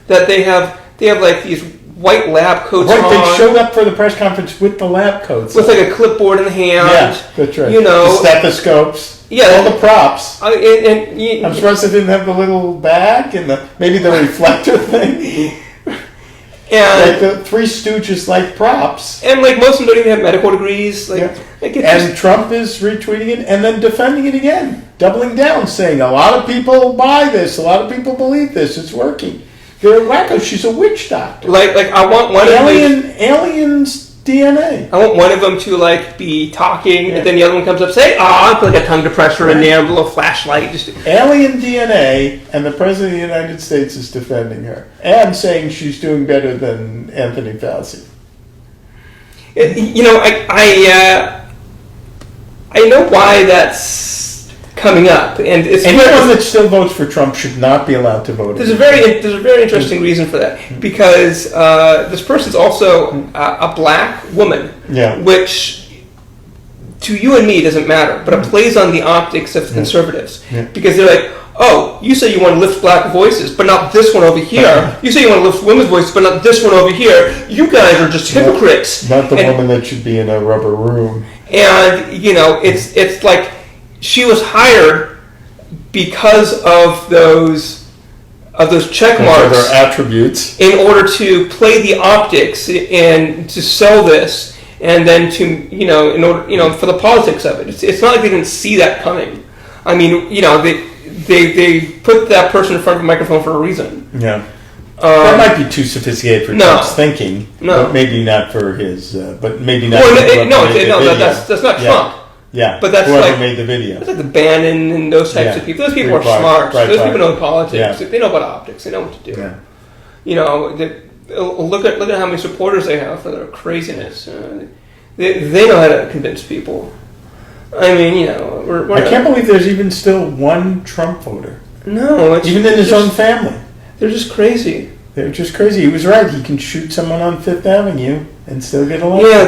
that they have like these white lab coats on. They showed up for the press conference with the lab coats. With like a clipboard in the hand. Yeah, that's right. The stethoscopes. Yeah. All the props. I'm surprised they didn't have the little bag and maybe the reflector thing. And like the Three Stooges like props. And like most of them don't even have medical degrees. And Trump is retweeting it and then defending it again. Doubling down, saying a lot of people buy this, a lot of people believe this, it's working. They're wacko. She's a witch doctor. Like I want one aliens DNA. I want one of them to like be talking, and then the other one comes up, say, "Ah," put like a tongue depressor in there, a little flashlight. Alien DNA, and the president of the United States is defending her and saying she's doing better than Anthony Fauci. I know why that's coming up, and it's anyone that still votes for Trump should not be allowed to vote. There's a very interesting reason for that, because this person's also a black woman, which to you and me doesn't matter, but it plays on the optics of the conservatives, because they're like, oh, you say you want to lift black voices, but not this one over here. You say you want to lift women's voices, but not this one over here. You guys are just hypocrites. Not the woman that should be in a rubber room. And it's like she was hired because of those check marks, their attributes, in order to play the optics and to sell this, and then to in order for the politics of it. It's not like they didn't see that coming. I mean, they put that person in front of a microphone for a reason. Yeah. That might be too sophisticated for Trump's thinking. No, but maybe not for his. But maybe not. That's not Trump. Yeah, but that's whoever like made the video. That's like the Bannon and those types of people. Those people are smart. Those people know politics. They know about optics. They know what to do. Yeah. Look at how many supporters they have for their craziness. They know how to convince people. I mean, I can't believe there's even still one Trump voter. No, even in his own family. They're just crazy. They're just crazy. He was right. He can shoot someone on Fifth Avenue and still get elected. Yeah,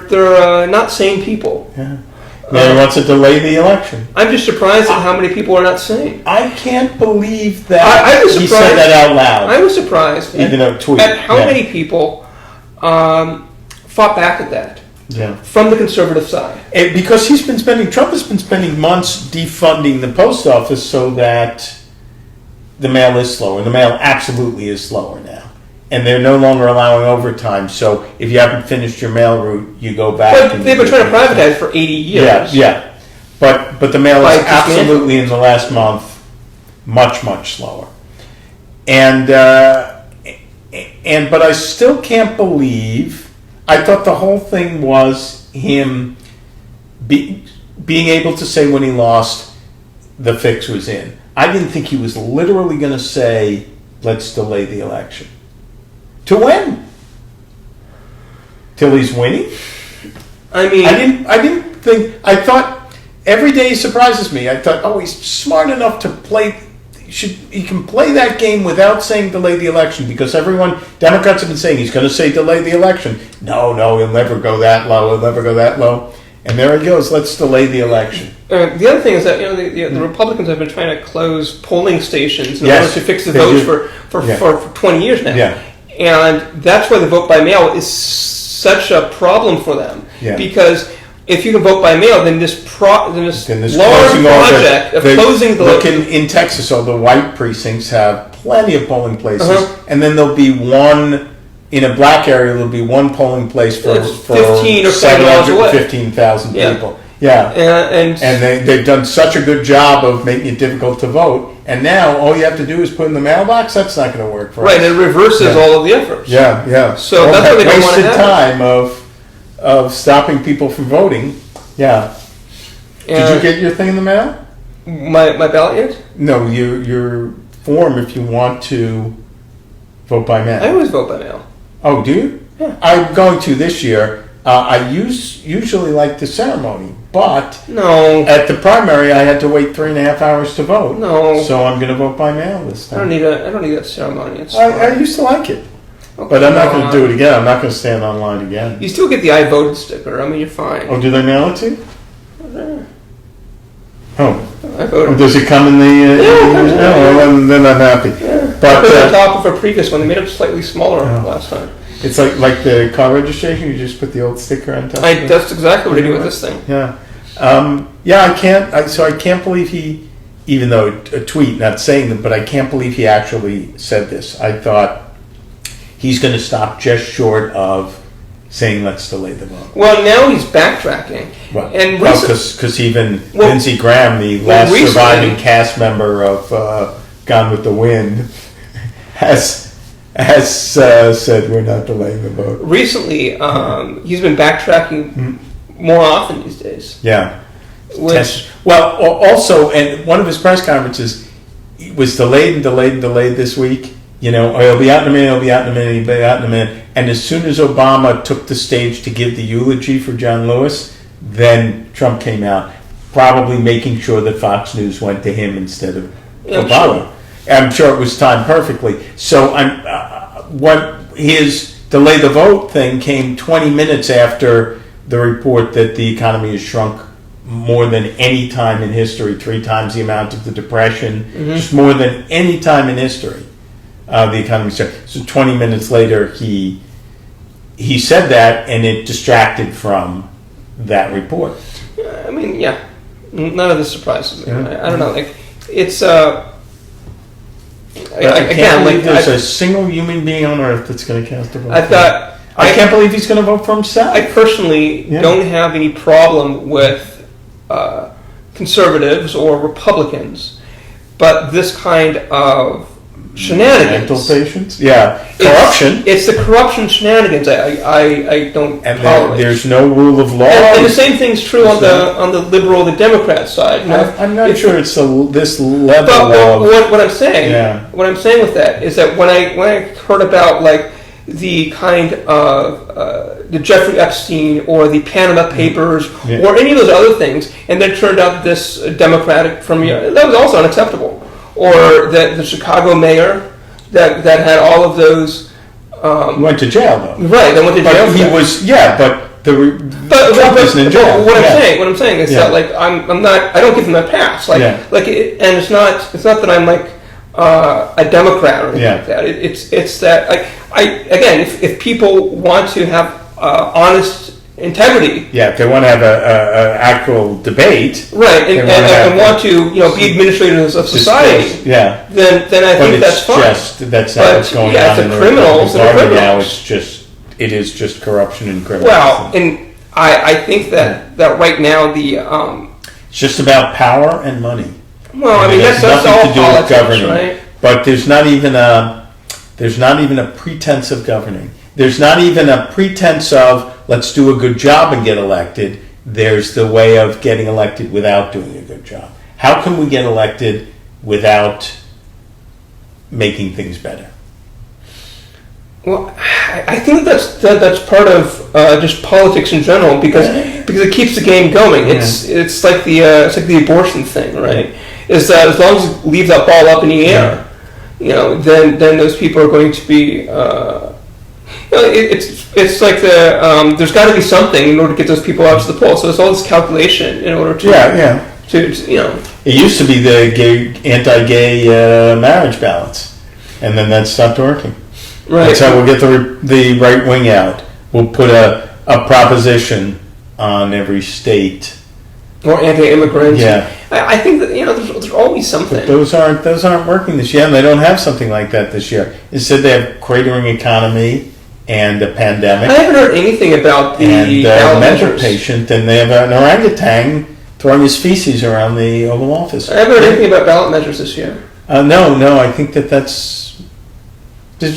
they're not sane people. Yeah. Now he wants to delay the election. I'm just surprised at how many people are not sane. I can't believe that he said that out loud. I was surprised at how many people fought back at that. Yeah. From the conservative side. Because Trump has been spending months defunding the post office so that the mail is slower. The mail absolutely is slower now. And they're no longer allowing overtime. So if you haven't finished your mail route, you go back. But they've been trying to privatize for 80 years. Yeah. But the mail is absolutely in the last month much, much slower. But I still can't believe. I thought the whole thing was him being able to say when he lost, the fix was in. I didn't think he was literally going to say, let's delay the election. To when? Till he's winning? I mean, I thought every day he surprises me. I thought, he's smart enough to play. He can play that game without saying delay the election, because Democrats have been saying he's going to say delay the election. No, he'll never go that low. And there he goes. Let's delay the election. The other thing is that the Republicans have been trying to close polling stations in order to fix the votes for 20 years now. Yeah. And that's why the vote by mail is such a problem for them. Yeah. Because if you can vote by mail, then this large project of closing the... Look, in Texas, all the white precincts have plenty of polling places, and then there'll be one... In a black area, there'll be one polling place for 15 or 715,000 people. Yeah. And they've done such a good job of making it difficult to vote. And now all you have to do is put in the mailbox. That's not going to work for us. Right, and it reverses all of the efforts. Yeah. So that's what they don't want to have. Wasted time of stopping people from voting. Yeah. Did you get your thing in the mail? My ballot yet? No, your form if you want to vote by mail. I always vote by mail. Oh, do you? Yeah. I'm going to this year. I usually like the ceremony, but No. at the primary I had to wait 3.5 hours to vote. No. So I'm going to vote by mail this time. I don't need that ceremony. It's I used to like it, but I'm not going to do it again. I'm not going to stand online again. You still get the I voted sticker. I mean, you're fine. Oh, do they mail it to you? Oh. I voted. Does it come in the? Yeah, it comes in well, then I'm happy. Yeah. But I put it on top of a previous one. They made it slightly smaller last time. It's like the car registration. You just put the old sticker on top. That's exactly what I do with this thing. Yeah, I can't. I can't believe he, even though a tweet, not saying them, but I can't believe he actually said this. I thought he's going to stop just short of saying let's delay the vote. Well, now he's backtracking. Well, and because even Lindsey Graham, the last surviving cast member of Gone with the Wind, has said we're not delaying the vote. Recently, he's been backtracking more often these days. Yeah. Which, also, and one of his press conferences was delayed this week. You know, it'll be out in a minute, it'll be out in a minute, it'll be out in a minute. And as soon as Obama took the stage to give the eulogy for John Lewis, then Trump came out, probably making sure that Fox News went to him instead of Obama. Sure. I'm sure it was timed perfectly. So what his delay the vote thing came 20 minutes after the report that the economy has shrunk more than any time in history, 3 times the amount of the Depression, just more than any time in history. The economy shrunk. So 20 minutes later, he said that, and it distracted from that report. I mean, yeah, none of this surprises me. Yeah. I don't know. Like, it's I can't believe there's a single human being on earth that's going to cast a vote. I can't believe he's going to vote for himself. I personally don't have any problem with conservatives or Republicans, but this kind of shenanigans. Mental patients? Yeah. Corruption. It's the corruption shenanigans I don't tolerate. There's no rule of law. And the same thing's true on the liberal, the Democrat side. You know, I'm not sure it's this level but what I'm saying, yeah. What I'm saying with that is that when I heard about like the kind of the Jeffrey Epstein or the Panama Papers or any of those other things, and then turned out this Democratic from that was also unacceptable. Or the Chicago mayor that had all of those went to jail though. Right, they went to jail. But he was Trump isn't in jail. What I'm saying is that like I don't give them a pass. And it's not that I'm like a Democrat or anything like that. It's that again if people want to have honest integrity. Yeah, if they want to have a actual debate, right, and want to be administrators of society. Yeah, then I think that's fine. That's how it's going on. The criminals. Now it is just corruption and criminals. Well, and I think that right now it's just about power and money. Well, I mean that's all politics, governing, right? But there's not even a pretense of governing. There's not even a pretense of let's do a good job and get elected. There's the way of getting elected without doing a good job. How can we get elected without making things better? Well, I think that's part of just politics in general because it keeps the game going. It's like the abortion thing, right? Is that as long as you leave that ball up in the air, then those people are going to be. It's like there's got to be something in order to get those people out to the polls. So there's all this calculation in order to It used to be the anti-gay marriage ballots, and then that stopped working. Right. That's how we'll get the right wing out. We'll put a proposition on every state. Or anti-immigrants. Yeah. I think that there's always something. But those aren't working this year, and they don't have something like that this year. Instead, they have cratering economy and a pandemic. I haven't heard anything about the mental patient, and they have an orangutan throwing his feces around the Oval Office. I haven't heard anything about ballot measures this year. No. I think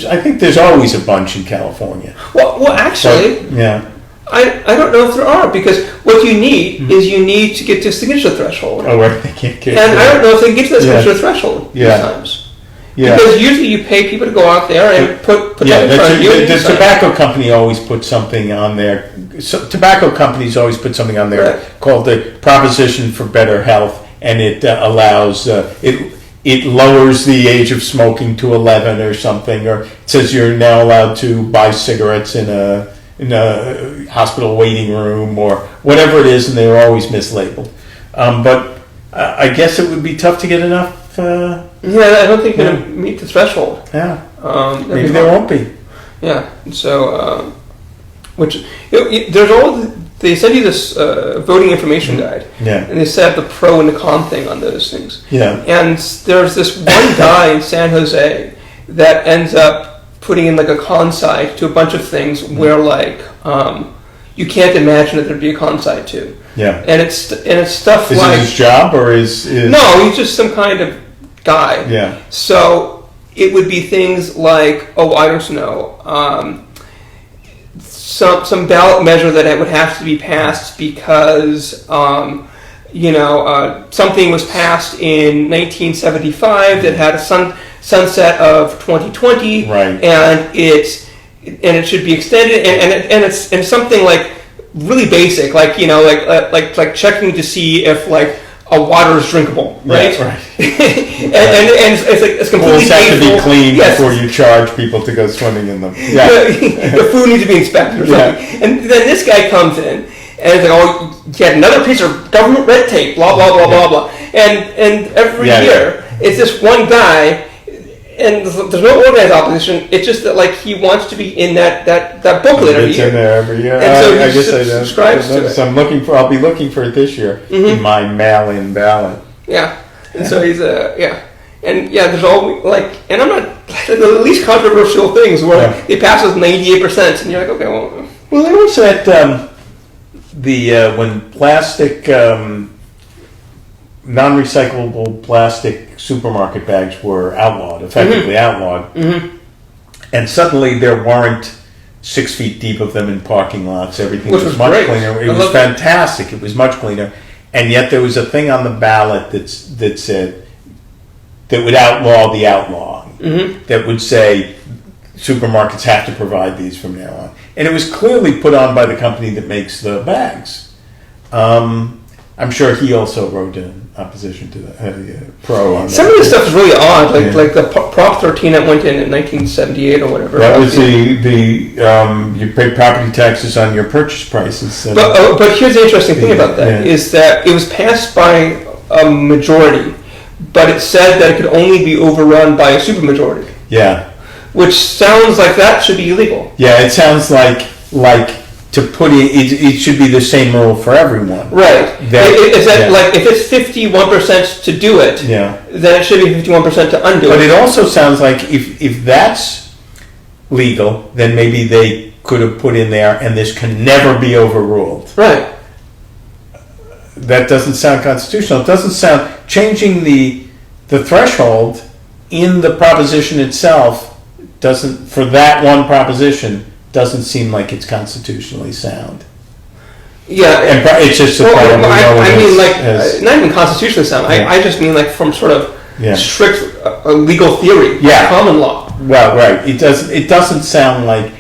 I think there's always a bunch in California. Well, actually, yeah. I don't know if there are, because what you need is you need to get to signature threshold. Oh, right. They can't get and I don't know if they can get to the signature threshold sometimes. Yeah. Because usually you pay people to go out there and put that in front of you. The tobacco company always puts something on there. So, tobacco companies always put something on there called the Proposition for Better Health, and it allows it lowers the age of smoking to 11 or something, or it says you're now allowed to buy cigarettes in a hospital waiting room or whatever it is, and they're always mislabeled. But I guess it would be tough to get enough. I don't think they're going to meet the threshold. Yeah, maybe there won't be. Yeah, so there's all. They send you this voting information guide, and they set up the pro and the con thing on those things. Yeah, and there's this one guy in San Jose that ends up putting in like a con side to a bunch of things where like you can't imagine that there'd be a con side to. Yeah, and it's stuff is like it his job or is no, he's just some kind of guy. Yeah, so it would be things like I don't know. Some ballot measure that it would have to be passed because something was passed in 1975 that had a sunset of 2020, right? And it should be extended, and it's something like really basic, like like checking to see if like a water is drinkable, right? Yeah, right. and it's completely have to be painful. clean before you charge people to go swimming in them. Yeah, the food needs to be inspected or something. Yeah. And then this guy comes in and it's like, get another piece of government red tape, blah blah blah blah blah. And every year it's this one guy. And there's no organized opposition. It's just that, like, he wants to be in that booklet every year. It's in there every year. And so I guess I subscribes to it. So I'll be looking for it this year in my mail-in ballot. Yeah, and so he's there's all like, and I'm not the least controversial things where it passes 98%, and you're like, okay, well, there was that when plastic. Non-recyclable plastic supermarket bags were effectively outlawed, and suddenly there weren't 6 feet deep of them in parking lots. Everything was much cleaner. It was fantastic. It was much cleaner, and yet there was a thing on the ballot that said that would outlaw the outlawing. That would say supermarkets have to provide these from now on, and it was clearly put on by the company that makes the bags. I'm sure he also wrote in opposition to the pro on that. Some of this stuff is really odd, like the Prop 13 that went in 1978 or whatever. That was you pay property taxes on your purchase prices. But here's the interesting thing about that is that it was passed by a majority, but it said that it could only be overrun by a supermajority. Yeah. Which sounds like that should be illegal. Yeah, it sounds like to put it should be the same rule for everyone. Right. Like if it's 51% to do it, then it should be 51% to undo it. But it also sounds like if that's legal, then maybe they could have put in there, and this can never be overruled. Right. That doesn't sound constitutional. It doesn't sound changing the threshold in the proposition itself doesn't for that one proposition. Doesn't seem like it's constitutionally sound. Yeah, and it's just a problem. Not even constitutionally sound. I just mean like from sort of strict legal theory, common law. Well, right. It doesn't sound like.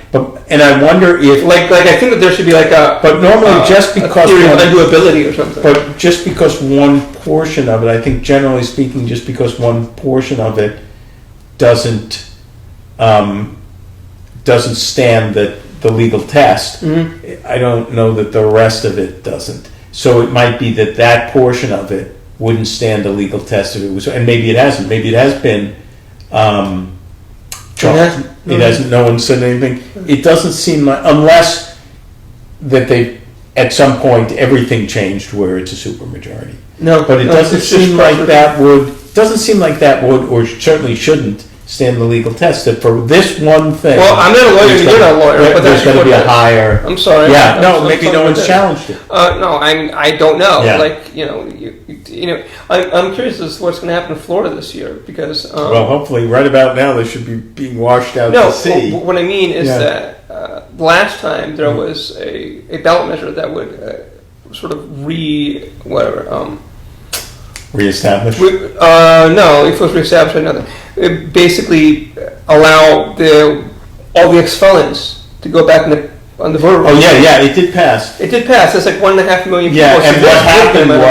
And I wonder if like I think that there should be like a. But normally, just because theory of undoability or something. But just because one portion of it, I think generally speaking, just because one portion of it doesn't stand the legal test, I don't know that the rest of it doesn't. So it might be that portion of it wouldn't stand a legal test if it was, and maybe it hasn't. Maybe it has been charged. It hasn't. No one said anything. It doesn't seem like, unless that they at some point everything changed where it's a supermajority. No, but it doesn't seem like that would. Doesn't seem like that would, or certainly shouldn't, stand the legal test. That for this one thing. Well, I'm not a lawyer. You're not a lawyer, but there's going to be a higher. I'm sorry. Yeah, maybe no one's challenged it. No, I don't know. Yeah. Like I'm curious as to what's going to happen in Florida this year because. Well, hopefully, right about now they should be being washed out to sea. What I mean is that last time there was a ballot measure that would sort of reestablish. No, if it was reestablished, another. It basically allow all the ex-felons to go back on the voter roll. Oh yeah, it did pass. It did pass. That's like 1.5 million people. Yeah, and what happened was